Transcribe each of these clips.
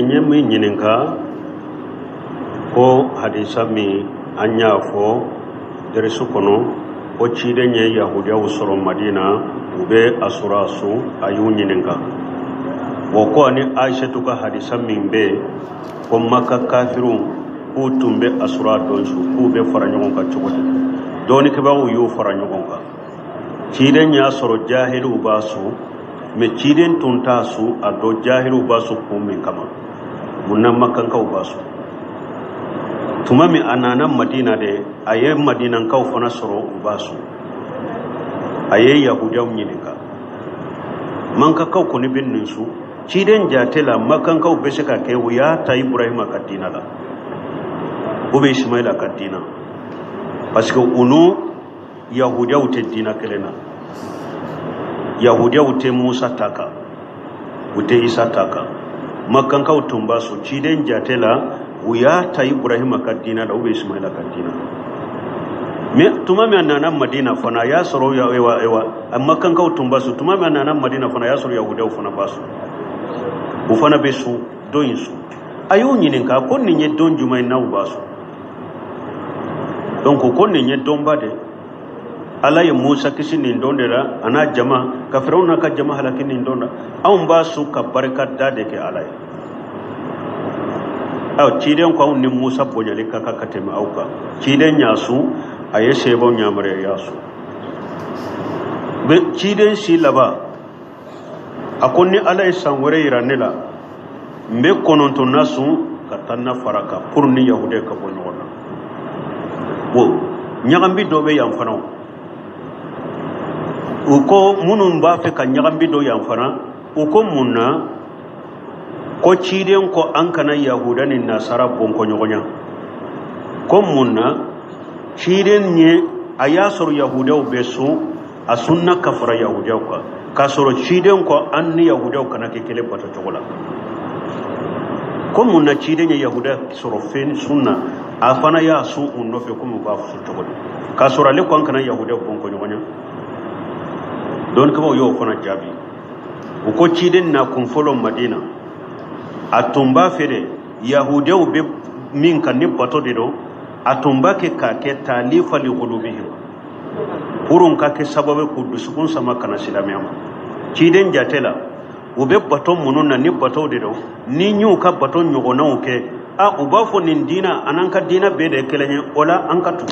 nyemi nyininka ko hadisa mi anya fo dere sukono o chide nye yahudiya usoro madina ube asura su ayu nyininka woko ani aisha tuka hadisa min be ko makka kafirun ku tumbe asura donsu ku be faranyon ka chugode doni ke bawo yu faranyon ka chide nya soro jahilu basu me chiden tunta su ado jahilu basu ku min kama munna makkan ka basu tuma mi anana madina de aye madina ka fona soro basu aye yahudiya nyininka manka ka ko ni binnin su chiden jatela makkan ka be shaka ke wuya ta ibrahima kadina la ube ismaila kadina parce que unu yahudiya ute dina kelena yahudiya ute musa taka ute isa taka makkan ka utumba su chiden jatela wuya ta ibrahima kadina da ube ismaila kadina me tuma me anana madina fana ya soro ya ewa amma kan ka utumba su tuma me anana madina fana ya soro yahudiya fana basu ufana besu doinsu ayo nyininka ko ninye don jumai na ubasu donc ko ninye don bade ala ya musa kisini ndondera ana jama ka firawna ka jama halakini ndonda awon basu ka barka dade ke ala aw ciden ko ni musa bonyale ka katema auka ciden nyasu aye sebo nyamare yasu be ciden si laba akonni ala sanwere iranela mbe kononto nasu katanna faraka pour ni yahude ka bonyona wo nyagambi dobe yamfana uko munun ba fe ka nyagambi do yamfana uko munna ko ciden ko an kana yahuda ni nasara bonko nyogonya ko munna ciden nye ayasoro yahuda besu asunna kafara yahuda ka soro ciden ko an ni yahuda kana ke kele bata togola ko munna ciden nye yahuda soro fen sunna afana ya su unno fe kuma ba fu togola ka soro le ko an kana yahuda bonko nyogonya don ko yo fana jabi uko ciden na kun folo madina atumba fere yahudiya be min kan ni bato dido atumba ke ka ke talifa li qulubihim purun ka ke sababe ku dusukun sama kana silamiyama ciden jatela ube bato munun na ni bato dido ni nyu ka bato nyogona uke a ubafo nin dina anan ka dina be de kelenye ola an ka tu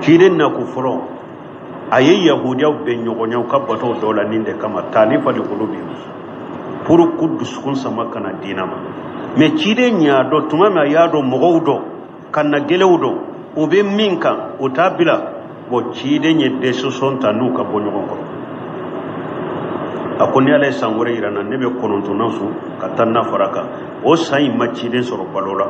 ciden na ku furo ayi yahudiya be nyogonya ka bato dola ninde kama talifa li qulubihim puru kudus kun sama kana dinama me cide nya do tuma ma ya do mogowdo kana gelewdo o be minka o tabila bo cide nye de so sonta nu ka bonyo ko akoni ala sangore irana nebe kononto nasu katanna faraka o sai ma cide soro balola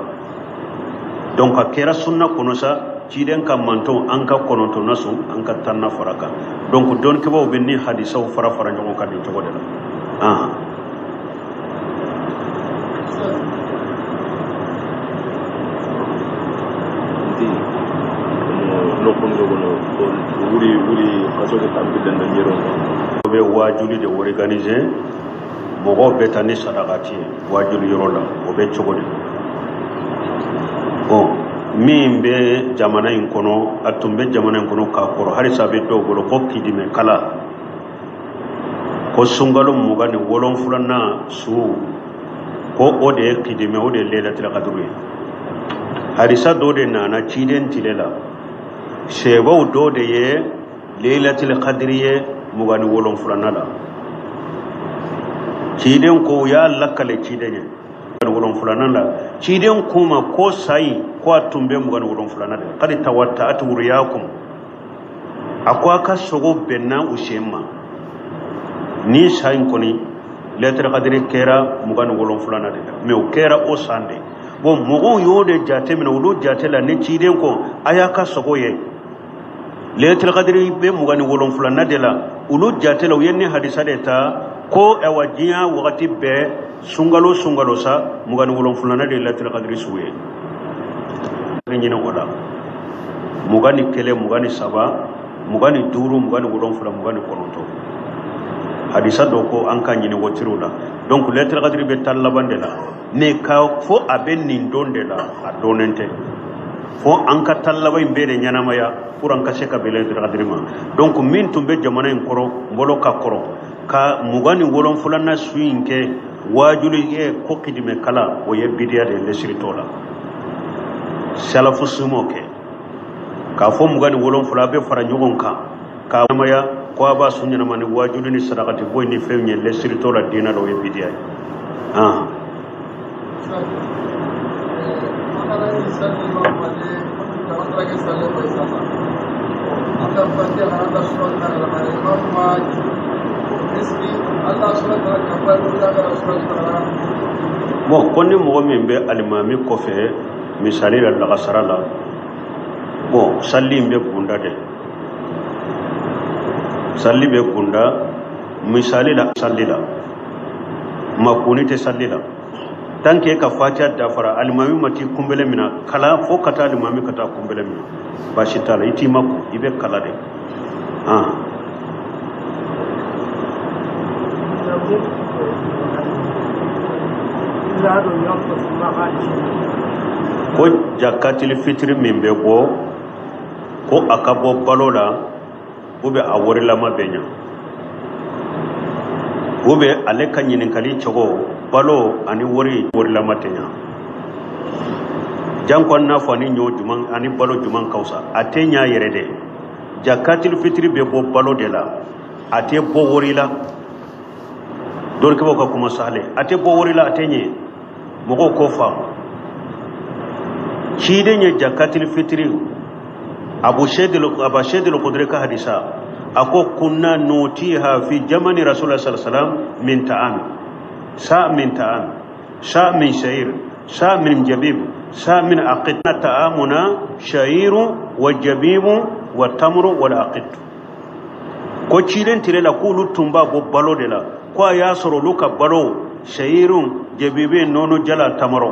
donc akera sunna konosa cide kan manto an ka kononto nasu an ka tanna faraka donc don ke bo benni hadisa o fara fara nyogo kan to godela wuri kasoke tambilen da yero be wajuli de organiser mogo betani sadaqati wajuli yorola obe chogode bon mimbe jamana in kono atumbe jamana in kono ka koro hari sabe do golo ko kidime kala ko sungalo mugani wolon fulana su ko ode kidime ode lelatil qadri harisa do de nana ciden tilela shebau do de ye lailatul qadriye mugani wolon fulanala ciden ko ya lakale ciden wolon fulanala ciden kuma ko sai ko atumbe mugani wolon fulanala kadi tawatta aturiyakum akwa ka sogo benna ushema ni sai koni lailatul qadri kera mugani wolon fulanala me o kera o sande bon mogo yode jate mina wulu jate la ne ciden ko ayaka sogo ye lailatul qadri be mugani wolon fulana de la ulu jate la yenni hadisa de ta ko ewajiya wakati be sungalo sa mugani wolon fulana de lailatul qadri suwe ngina wala mugani kele mugani saba mugani duru mugani wolon fulana mugani kononto hadisa do ko an kan yini wotiro la donc lettre qadri be tallaban de la mais ka fo aben nin don de la a donente fo an ka tallabay be de nyana maya pour an ka se ka be lettre qadri ma donc min tumbe jamana en koro mbolo ka koro ka mugani wolon fulana suinke wajuli e ko kidime kala o ye bidiya de lesiritola salafu sumoke ka fo mugani wolon fula be fara nyogon ka maya ko aba sunya na mani wajuli ni sadaqati boy ni fewnya lesiritola dina do ye bidiya bon konni mogo min be alimami kofe misali la lagasara la bon salli be bunda de salli be bunda misali la salli la makuni te salli la tanke ka fatiha dafara alimami mati kumbele mina kala fo kata alimami kata kumbele mina bashi tala iti mako ibe kala de ko jakatil fitri min be bo ko akabo balola ube awori lama benya ube ale kan yin kali chogo balo ani wori lama tenya jankon na fani nyo juman ani balo juman kausa atenya yerede jakatil fitri be bo balo de la ate bo wori la dor ke boka kuma sale ate bo wori la atenye mogo ko fa chidenye jakatil fitri abu shedil qudri ka hadisa ako kunna nutiha fi jamani rasulullah sallallahu alaihi wasallam min ta'am sa min sha'ir sa min jabib sa min aqitna ta'amuna sha'iru wa jabibu wa tamru wal aqit ko chiden tirela kulu tumba bo balo de la ko ya soro luka balo sha'irun jabibe nono jala tamaro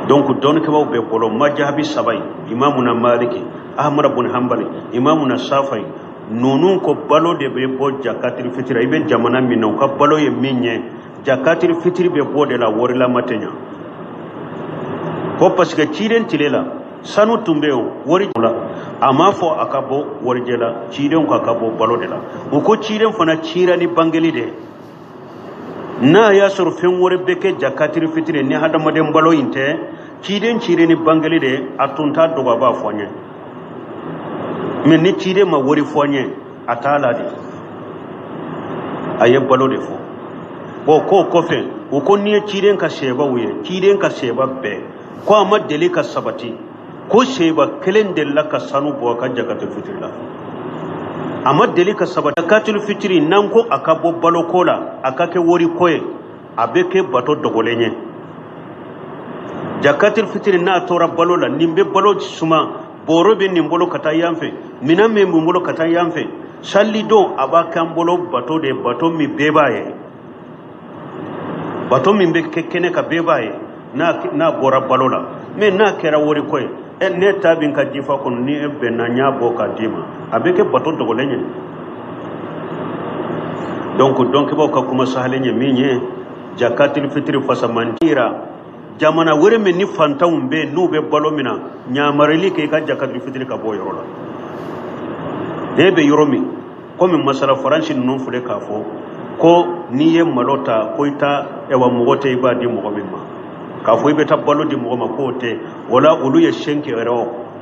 donc don ke be bolo majhabi sabai imamuna maliki ahmad ibn hanbali imamuna safai nonun ko balo de be bo jakatil fitri ibe jamana minno ka balo ye minye jakatil fitri be bo de la worila matenya ko parce que ciden tilela sanu tumbeo wori la ama fo akabo wori jela ciden ko akabo balo de la ko ciden fana cira ni bangeli de na ya sur fen wori beke jakatil fitri ni hada maden balo inte ciden cire ni bangeli de atunta doga ba fonye men ni cide ma wori fonye atala de aye balo de fo bo ko kofe ko ni ciden ka sheba wuye ciden ka sheba be ko amma deli ka sabati ko sheba kelen della ka sanu bo ka jakatul fitri la amma deli ka sabati jakatul fitri nan ko akabo balo kola akake wori koye abeke bato dogolenye jakatul fitri na tora balo la nimbe balo suma boro be nimbolo kata yamfe minam me mbolo kata yamfe salli do abaka mbolo bato de bato mi bebaye bato mi be kekene ka bebaye na bora balo la me na kera wori koy en ne tabin ka jifa kon ni e be na nya boka dima abeke bato dogolenye donc boka kuma sahalenye minye jakatul fitri fasamantira jamana wore men ni fantawum be nube balo mina nyamareli ke ka jakatul fitri ka boyoro la debe yoromi comme masala faransi non fule ka fo ko niye malota ko ita ewa mogote ibadi mogomima ka fo ibe ta balo di mogoma ko te wala ulu ye shenke ero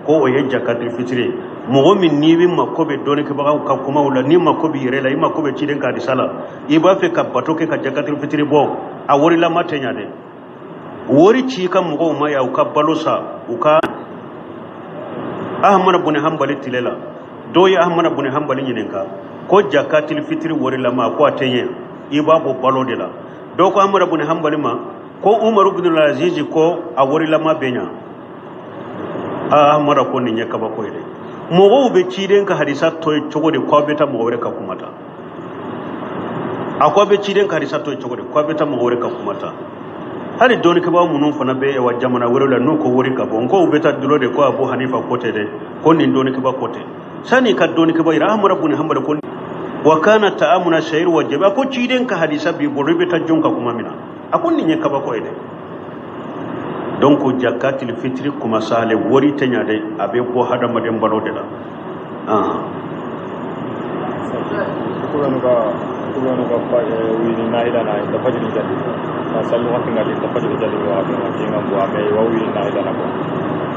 ko o ye jakatul fitri mogomin ni bi makobe doni ke baga ka kuma wala ni makobe yere la ima kobe chiden ka disala iba fe ka batoke ka jakatul fitri bo a wori la matenya de wori ci kan mugo ma ya ka balosa uka ahmad ibn hanbali tilela do ya ahmad ibn hanbali nyinenka ko jakatul fitri wori la ma ko atenye ibabo balo de la do ko ahmad ibn hanbali ma ko umar ibn al-aziz ko a wori la ma benya ahmad ko ni nyaka ba ko ide mugo be ci den ka hadisa to chogo de ko beta mo wore ka kumata akwa be ci den ka hadisa to chogo de ko beta mo wore ka kumata hari doni ke ba munun fana be e wa jamana wurula no ko wori ka bon ko beta dulo de ko abu hanifa kote de ko nin doni ke ba kote sani ka doni ke ba ira amara bun hambal ko وكان تأمنا شعير وجبا كو تشيدن كحديثا بيبوري بتجون كما منا أكون نيجي كبا كويده donc jakatil fitri kuma sale wori tanya de abe bo hada madem balode la kulonuga wini naida na da fajiri jadi masalu wakti ngali da fajiri jadi wa ma kinga bo ame wa wini naida na ko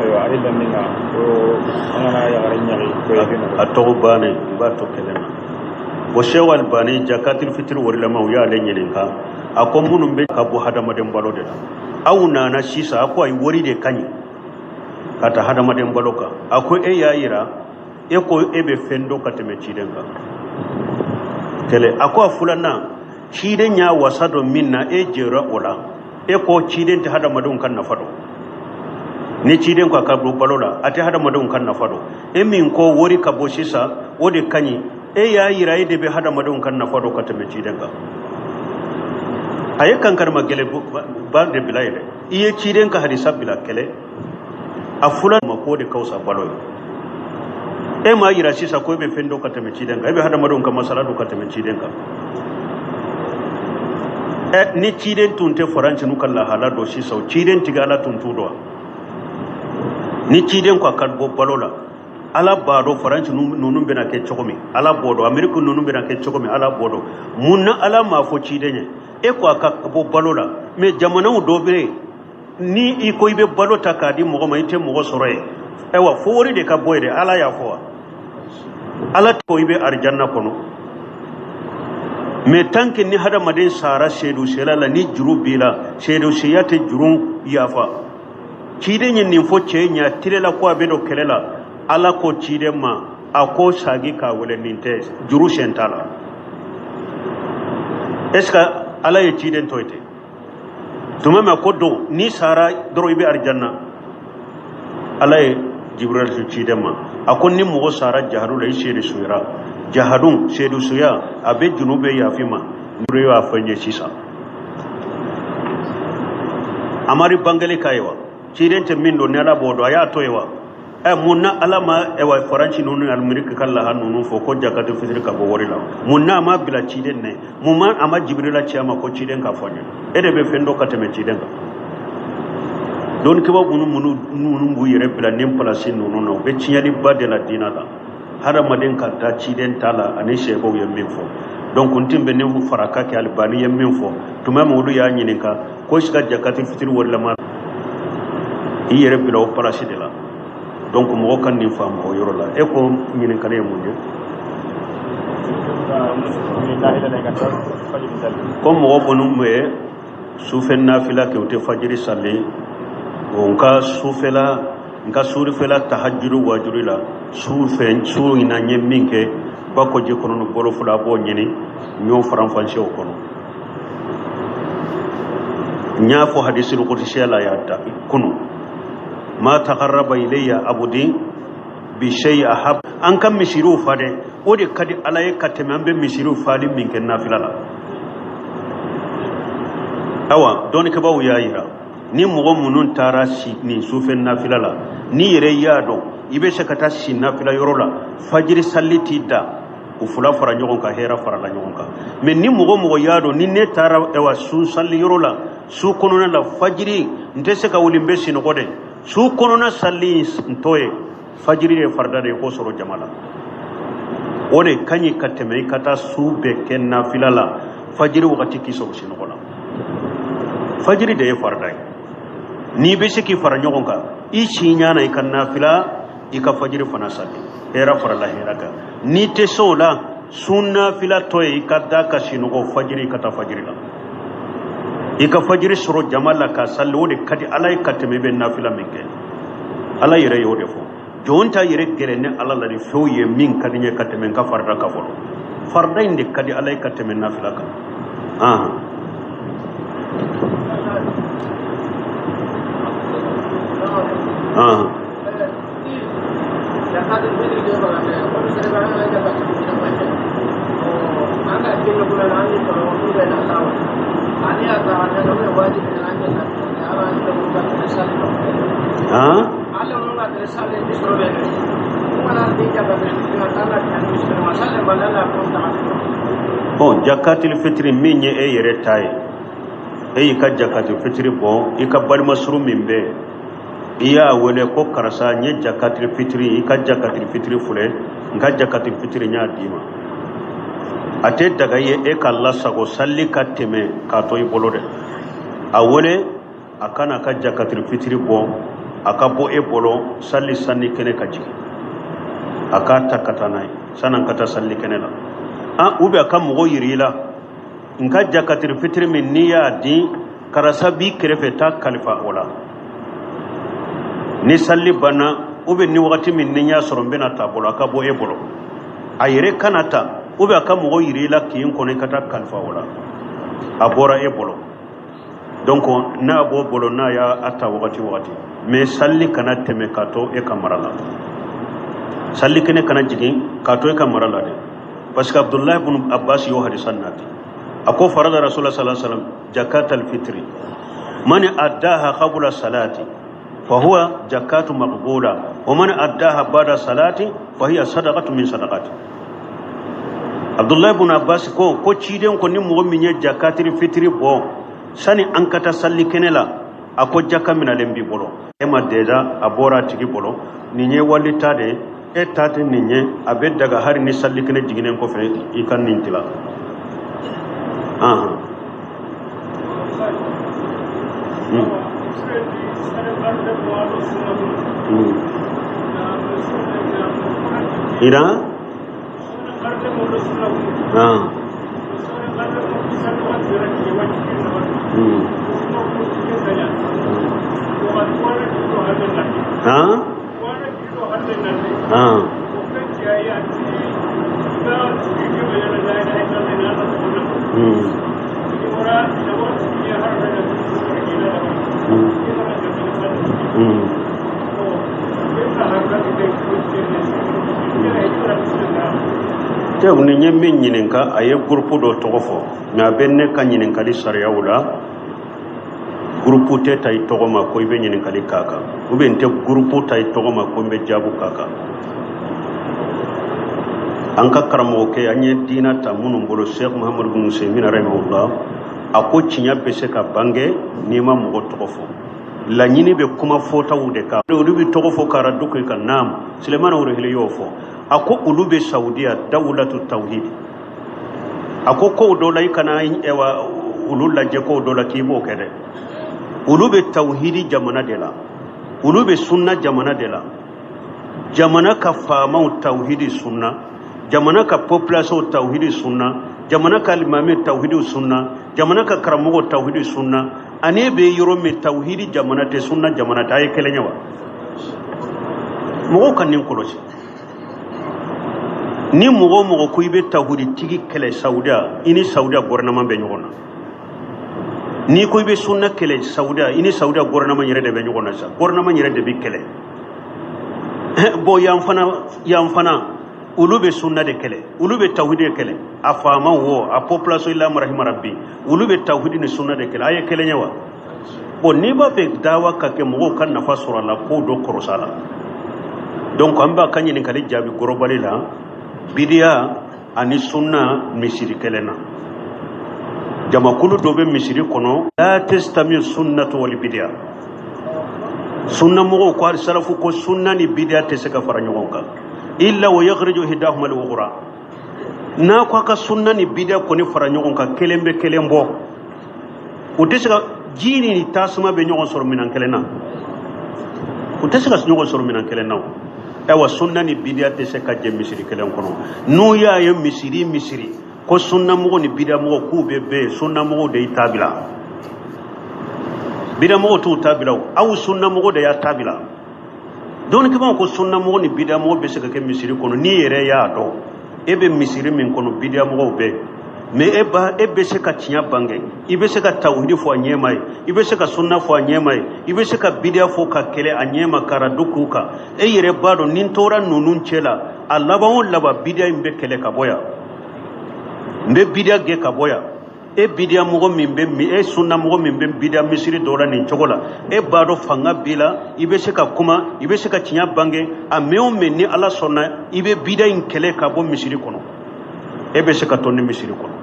ayo ahida ninga o angana ya garinya ko yidina atobane ba to kelena bo shewal bani jakatil fitri wori la maw ya lenyelinka akon munum be ka bo hada madem balode la auna na shisa akwai wori de kanyi kata hada madem baloka akwai e yayira e ko ebe fendo kateme chidenka tele akwa fulana chiden ya wasado minna e jera ola e ko chiden ta hada madun kan na fado ni chiden ko kabru balola ate hada madun kan na fado e min ko wori ka boshisa wodi kanyi e yayira e de be hada madun kan na fado kateme chidenka ayekan karma gele ba de bilayle iye chiden ka hadisa bila kele afula mako de kausa baloy e ma yira sisa ko be fendo ka teme chiden ka be hada madon ka masala do ka teme chiden ka ni chiden tunte foranci nu kala hala do sisa chiden tigala tuntu do ni chiden ko kalbo balola ala bado foranci nunu bena ke chokomi ala bodo ameriku nunu bena ke chokomi ala bodo munna ala ma fo chiden e ko aka bo balola me jamana do bere ni i ko ibe balota ka di mo ma ite mo soroe e wa fo wori de ka boyde ala ya fo ala ko ibe arjanna kono me tanke ni hada madin sara shedu shelala ni juru bila shedu shiyate jurun yafa cide nyen ni fo che nya tilela ko be do kelela ala ko cide ma ako sagi ka wala ninte juru shentala eska ala ye ciden toyte tuma ma koddo ni sara doro ibe arjanna ala ye jibril su ciden ma akon ni mo sara jaharu lay shede suira jahadun shedu suya abe junube ya fima nure ya fanye sisa amari bangale kaywa ciden te min do ne ala bodo aya toywa munna alama ewa faranci nunu almirika kala hannu fo ko jakatu fitri ka bo worila munna ma bila ciden ne mumma ama jibrila ciama ko ciden ka fonye ede be fendo ka teme ciden ka don ke ba munu bu yere bila nim place nunu no be ciali ba de la dinala hada maden ka ta ciden tala ani shebo yemmin fo donc kuntim be ne faraka ke albani yemmin fo tuma mudu ya nyininka ko shiga jakatu fitri worila ma yere bila o place de la donc mo kan ni fam o yoro la e ko ñinen kala munde ko mo bonu me sufen nafila ke uti fajiri salli on ka sufela nka suri fela tahajjuru wajurila sufen suri na nyemminke bako je kono bolo fula bo nyini nyo faram fanche o kono nyafo hadisul qudsi la ya ta kunu ما تقرب إلي أبدي بشيء أحب أن كم مسيرو فادي ودي كدي على كتمان بمسيرو فادي من كنا فيلا أوا دوني كباو يا إيرا ni mogo munun tara si ni sufen nafila la ni yere yado ibe se kata si nafila yorola fajiri salliti da ufula fara nyogon ka hera fara la nyogon ka men ni mogo yado ni ne tara ewa su salli yorola su konona la fajiri ntese ka wulimbe sino kode su konona salli ntoye fajiri de farda de ko soro jamala wone kanyi kateme kata su be ken nafila la fajiri wakati kiso sino kola fajiri de farda ni be se ki fara nyogon ka i chinya na ikan nafila ika fajiri fana salli hera fara la hera ka ni te sola sunna fila toye ikada ka sino ko fajiri kata fajiri la ika fajiri soro jamala ka salli wode kadi alay kateme be nafila minke ala yere yode fo jonta yere gerene ala la di fo ye min kadi nye kateme ka farda ka folo farda inde kadi alay kateme nafila ka bon jakatil fitri min ye e yere taye e ka jakatil fitri bon i ka balma suru min be iya wele ko karasa nye jakatil fitri i ka jakatil fitri fule nka jakatil fitri nya dima ate daga ye e ka Allah sago salli ka teme ka to i bolo de a wele akana ka jakatil fitri bon aka bo e bolo salli sanni kene ka jigi aka takatana sanan kata salli kene la ube aka mogo yirila nka jakatil fitri min niya di karasa bi kerefe ta kalifa ola ni salli bana ube ni wakati min niya sorombena ta bolo aka bo e bolo ayire kanata ube aka mogo yirila kiyin kone kata kalifa ola abora e bolo donc na bo bolo na ya ata wakati mais salli kana teme kato e kamarala salli kene kana jigin kato e kamarala de parce que Abdullah ibn Abbas yo hadisan nati ako farada rasulullah sallallahu alaihi wasallam zakat al-fitri man addaha qabla salati fa huwa zakatu maqbula wa man addaha ba'da salati fa hiya sadaqatu min sadaqati Abdullah ibn Abbas ko ciden ko ni mo minye zakatul fitri bo sani an kata salli kenela ako jaka mina lembi bolo ema deja abora tigi bolo ni nye walita de e tate ni nye abe daga hari ni salli kene jiginen ko fe ikan nintila ira te ni nye min nyininka aye groupe do togofo na benne ka nyininka li sariya wala groupe te tay togoma ko ibe nyininka li kaka ube nte groupe tay togoma ko be jabu kaka anka karamo ke anye dina ta munum bolo Sheikh Muhammad bin Usaymin rahimahullah ako cinya be se ka bange ni ma mo togofo la nyini be kuma fota wude ka do bi togofo kara dukko ka nam Suleiman wuro hele yofo ako ulube Saudiya dawlatu tauhid ako ko dola ikana ewa ululla je ko dola kibo kede ulube tauhidi jamana dela ulube sunna jamana dela jamana ka fama tauhidi sunna jamana ka population tauhidi sunna jamana ka limame tauhidi sunna jamana ka karamogo tauhidi sunna ane be yoro me tauhidi jamana te sunna jamana ta ay kelenya wa mo kan nin kolosi ni mogo ko ibe tawhidi tigi kele Saudiya ini Saudiya gouvernement be nyogona ni ko ibe sunna kele Saudiya ini Saudiya gouvernement yere de be nyogona sa gouvernement yere de bi kele bo yam fana ulube sunna de kele ulube tawhidi kele afama wo a population illa marhim rabbi ulube tawhidi ni sunna de kele ay kele nyawa bo ni ba be dawa ka ke mogo kan nafa sura la ko do korosala donc amba kanyi ni kali jabi gorobali la bidia ani sunna misiri kelena jama kulu dobe misiri kono la testami sunnatu wal bidia sunna mo ko ar salafu ko sunna ni bidia te se ka fara nyonka illa wa yakhriju hidahum al ukhra na ko ka sunna ni bidia ko ni fara nyonka kelembo utesika jini ni tasma be nyon sor minan kelena utesika nyon sor minan kelena ewa sunna ni bidia te se ka je misiri kelen kono no ya ye misiri ko sunna mo ni bidia mo ku be sunna mo de tabila bidia mo tu tabila aw sunna mo de ya tabila don ke ko sunna mo ni bidia mo be se ka ke misiri kono ni yere ya do ebe misiri min kono bidia mo be me ebe se ka tinya bange ibe se ka tawhid fo anyema ibe se ka sunna fo anyema ibe se ka bidia fo ka kele anyema kara dukuka e yere bado nin tora nunun chela Allah ba won laba bidia imbe kele ka boya mbe bidia ge ka boya e bidia mogo min be mi e sunna mogo min be bidia misiri dola nin chogola e bado fanga bila ibe se ka kuma ibe se ka tinya bange a meo men ni ala sonna ibe bidia in kele ka bo misiri kono e be se ka tonni misiri kono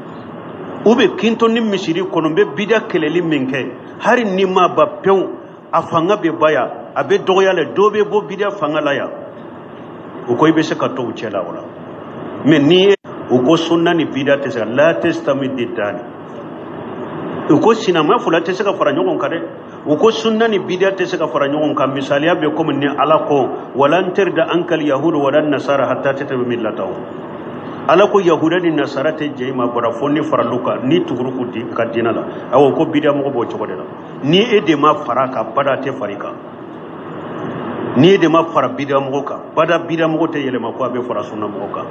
ube kinto ni misiri kono be bidia keleli minke hari ni ma ba pew a fanga be baya abe dogoyale dobe bo bidia fanga la ya uko ibe se ka to uchela wala men ni uko sunna ni bidia te se la testamid didani uko sinama fula te se ka fara ɲɔgɔn kan dɛ uko sunna ni bidia te se ka fara ɲɔgɔn kan misaliya be comme ni ala ko walan tarda ankal yahud wala nasara hatta tatabi millatahu ala ko yahuda ni nasara te jeyma bora fonni faraluka ni tuguruku di ka dina la awo ko bidia mo bo cogo de la ni e de ma fara ka bada te farika ni e de ma fara bidia mo ka bada bidia mo te yelema ko abe fara sunna mo ka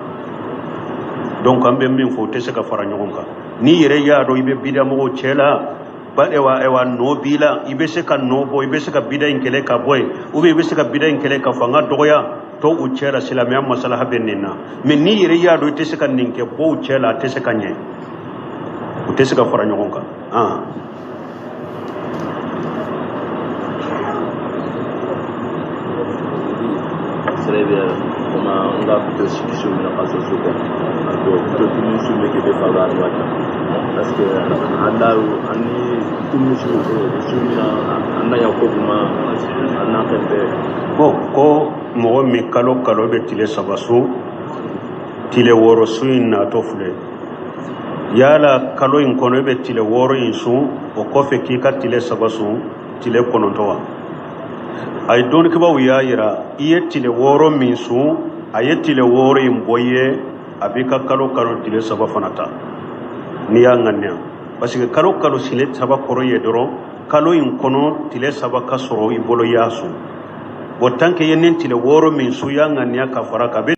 donc ambe min fo te se ka fara ɲɔgɔn kan ni yere ya do ibe bidia mo cela ba ewa no bila ibe se ka no bo ibe se ka bidia in kele ka boy ube ibe se ka bidia in kele ka fanga dogoya to u cela silamaya masalaha benina men ni yere ya do te se ka ninke bo u cela te se ka nye u te se ka fara ɲɔgɔn kan Serebia kuma nga fito shi na kasa su ko to tuni su ne ke da fara wata parce que ani tuni su na anna yakob ma anna kende ko mo mi kalo be tile sabasu tile woro su na to fule yala kalo in kono be tile woro in su o ko fe ki ka tile sabasu tile kono to wa ay don ke ba wiya yira iye tile woro min su aye tile woro in boye abika kalo tile saba fanata ni ya nganya parce que kalo sile saba koro ye doro kalo in kono tile saba ka soro i bolo yasu bo tanke yenen tile woro min su ya nganya ka fara ka be